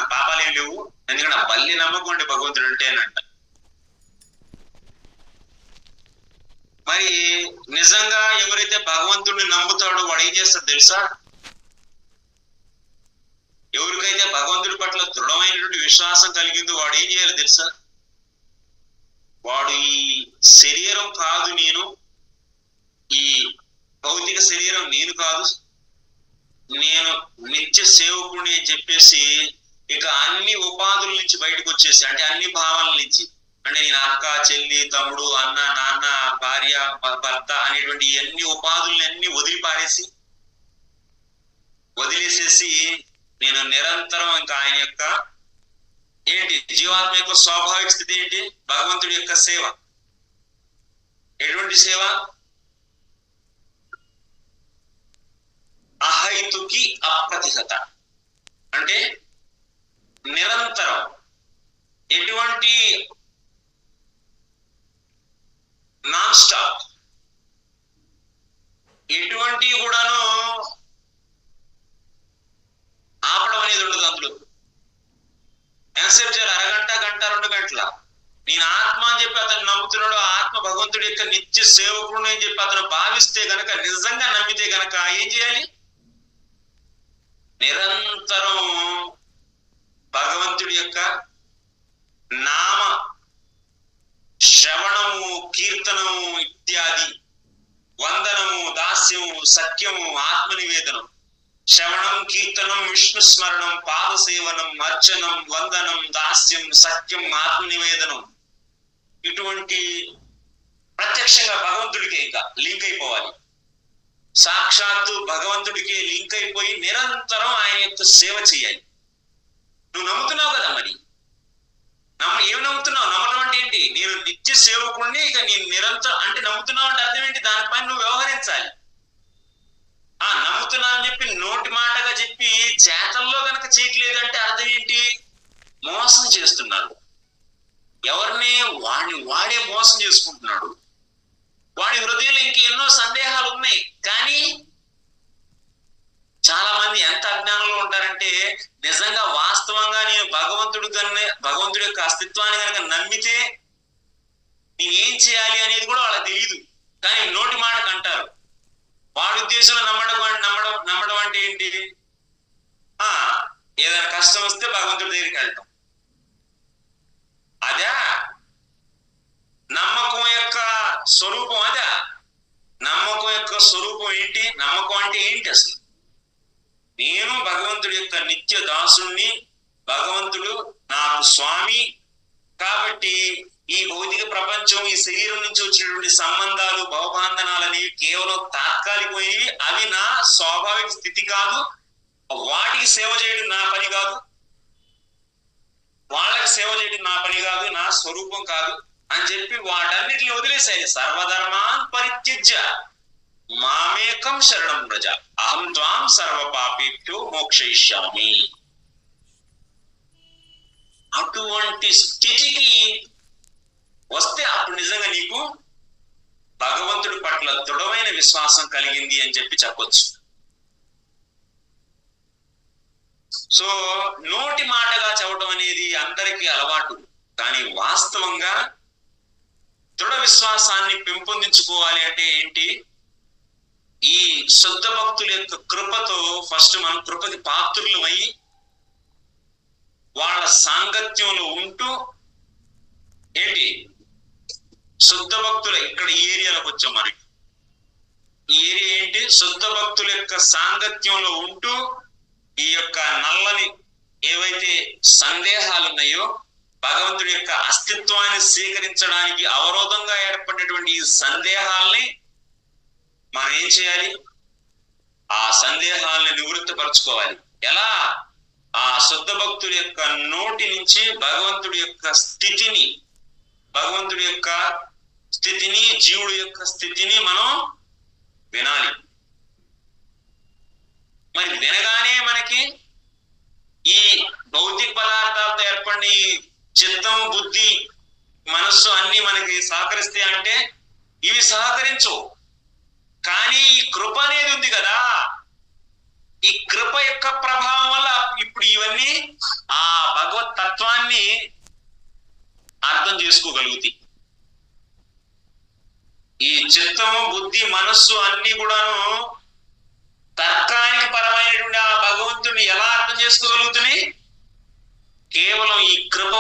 నాకు పాపాలు ఏం లేవు, ఎందుకంటే బల్లి నమ్మకం ఉండే భగవంతుడు అంటే అని అంట. మరి నిజంగా ఎవరైతే భగవంతుడిని నమ్ముతాడో వాడు ఏం చేస్తాడు తెలుసా? ఎవరికైతే భగవంతుడి పట్ల దృఢమైనటువంటి విశ్వాసం కలిగిందో వాడు ఏం చేయాలి తెలుసా? వాడు ఈ శరీరం కాదు నేను, ఈ భౌతిక శరీరం నేను కాదు, నేను నిత్య సేవకుడిని అని చెప్పేసి ఇక అన్ని ఉపాధుల నుంచి బయటకు వచ్చేసి, అంటే అన్ని భావాల నుంచి, అంటే నేను అక్క, చెల్లి, తమ్ముడు, అన్న, నాన్న, భార్య, భర్త అనేటువంటి అన్ని ఉపాధుల్ని వదిలేసేసి నేను నిరంతరం ఇంకా ఆయన యొక్క ఏంటి జీవాత్మ యొక్క స్వాభావిక స్థితి ఏంటి? భగవంతుడి యొక్క సేవ. ఎటువంటి సేవ? అహైతుకి అప్రతిహత, అంటే నిరంతరం ఎటువంటి నాన్ స్టాప్, ఎటువంటి కూడాను ఆపడం అనేది ఉండదు. అందులో ఎంతసేపు చేయాలి? అరగంట, గంట, 2 గంటల. నేను ఆత్మ అని చెప్పి అతను నమ్ముతున్నాడు, ఆత్మ భగవంతుడి యొక్క నిత్య సేవకుడు అని చెప్పి అతను భావిస్తే గనక, నిజంగా నమ్మితే గనక ఏం చేయాలి? నిరంతరం భగవంతుడి యొక్క నామ శ్రవణము, కీర్తనము ఇత్యాది, వందనము, దాస్యము, సత్యము, ఆత్మనివేదనం, శ్రవణం, కీర్తనం, విష్ణు స్మరణం, పాద సేవనం, అర్చనం, వందనం, దాస్యం, సత్యం, ఆత్మనివేదనం, ఇటువంటి ప్రత్యక్షంగా భగవంతుడికి ఇంకా లింక్ అయిపోవాలి. సాక్షాత్తు భగవంతుడికి లింక్ అయిపోయి నిరంతరం ఆయన యొక్క సేవ చేయాలి. నువ్వు నమ్ముతున్నావు కదా, మరి ఏం నమ్ముతున్నావు? నమ్మడం అంటే ఏంటి? నేను నిత్య సేవకుడిని, ఇక నేను నిరంతరం అంటే నమ్ముతున్నావు అంటే అర్థం ఏంటి? దానిపైన నువ్వు వ్యవహరించాలి. నమ్ముతున్నా అని చెప్పి నోటి మాటగా చెప్పి చేతల్లో గనక చేయట్లేదంటే అర్థం ఏంటి? మోసం చేస్తున్నాడు. ఎవరిని? వాడే మోసం చేసుకుంటున్నాడు. వాడి హృదయంలో ఇంకెన్నో సందేహాలు ఉన్నాయి. కానీ చాలా మంది ఎంత అజ్ఞానంలో ఉంటారంటే, నిజంగా వాస్తవంగా నేను భగవంతుడి యొక్క అస్తిత్వాన్ని కనుక నమ్మితే నేనేం చేయాలి అనేది కూడా వాళ్ళకి తెలియదు. కానీ నోటి మాటకు అంటారు. వాడి ఉద్దేశంలో నమ్మడం అంటే ఏంటి? ఏదైనా కష్టం వస్తే భగవంతుడి దగ్గరికి వెళ్తాం. అదా నమ్మకం యొక్క స్వరూపం? అదా నమ్మకం యొక్క స్వరూపం ఏంటి? నమ్మకం అంటే ఏంటి అసలు? నేను భగవంతుడి యొక్క నిత్య దాసుణ్ణి, భగవంతుడు నాకు స్వామి, కాబట్టి ఈ భౌతిక ప్రపంచం, ఈ శరీరం నుంచి వచ్చినటువంటి సంబంధాలు, భవబంధనాలు అనేవి కేవలం తాత్కాలికమైనవి. అవి నా స్వాభావిక స్థితి కాదు. వాటికి సేవ చేయడం నా పని కాదు, వాళ్ళకి సేవ చేయడం నా పని కాదు, నా స్వరూపం కాదు అని చెప్పి వాటన్నిటిని వదిలేసాయి. సర్వధర్మాన్ పరిత్యజ్య మామేకం శరణం వ్రజ అహం త్వాం సర్వ పాపేభ్యో మోక్షయిష్యామి. అటువంటి స్థితికి వస్తే అప్పుడు నిజంగా నీకు భగవంతుడి పట్ల దృఢమైన విశ్వాసం కలిగింది అని చెప్పి చెప్పొచ్చు. సో నోటి మాటగా చెప్పడం అనేది అందరికీ అలవాటు, కానీ వాస్తవంగా దృఢ విశ్వాసాన్ని పెంపొందించుకోవాలి అంటే ఏంటి? ఈ శుద్ధ భక్తుల యొక్క కృపతో ఫస్ట్ మనం కృపకి పాత్రులమై వాళ్ళ సాంగత్యంలో ఉంటూ, ఏంటి శుద్ధ భక్తుల ఇక్కడ ఈ ఏరియాలోకి వచ్చాం. మనకి ఈ ఏరియా ఏంటి? శుద్ధ భక్తుల యొక్క సాంగత్యంలో ఉంటూ ఈ యొక్క నల్లని ఏవైతే సందేహాలు ఉన్నాయో, భగవంతుడి యొక్క అస్తిత్వాన్ని స్వీకరించడానికి అవరోధంగా ఏర్పడినటువంటి ఈ సందేహాల్ని మనం ఏం చేయాలి? ఆ సందేహాలను నివృత్తిపరచుకోవాలి. ఎలా? ఆ శుద్ధ భక్తుడి యొక్క నోటి నుంచి భగవంతుడి యొక్క స్థితిని, జీవుడి యొక్క స్థితిని మనం వినాలి. మరి వినగానే మనకి ఈ భౌతిక పదార్థాలతో ఏర్పడిన ఈ చిత్తం, బుద్ధి, మనస్సు అన్ని మనకి సహకరిస్తే అంటే ఇవి సహకరించవు. కానీ ఈ కృప అనేది ఉంది కదా, ఈ కృప యొక్క ప్రభావం వల్ల ఇప్పుడు ఇవన్నీ ఆ భగవత్ తత్వాన్ని అర్థం చేసుకోగలుగుతాయి. ఈ చిత్తము, బుద్ధి, మనస్సు అన్ని కూడాను తర్కానికి పరమైనటువంటి ఆ భగవంతుడిని ఎలా అర్థం చేసుకోగలుగుతున్నాయి? కేవలం ఈ కృప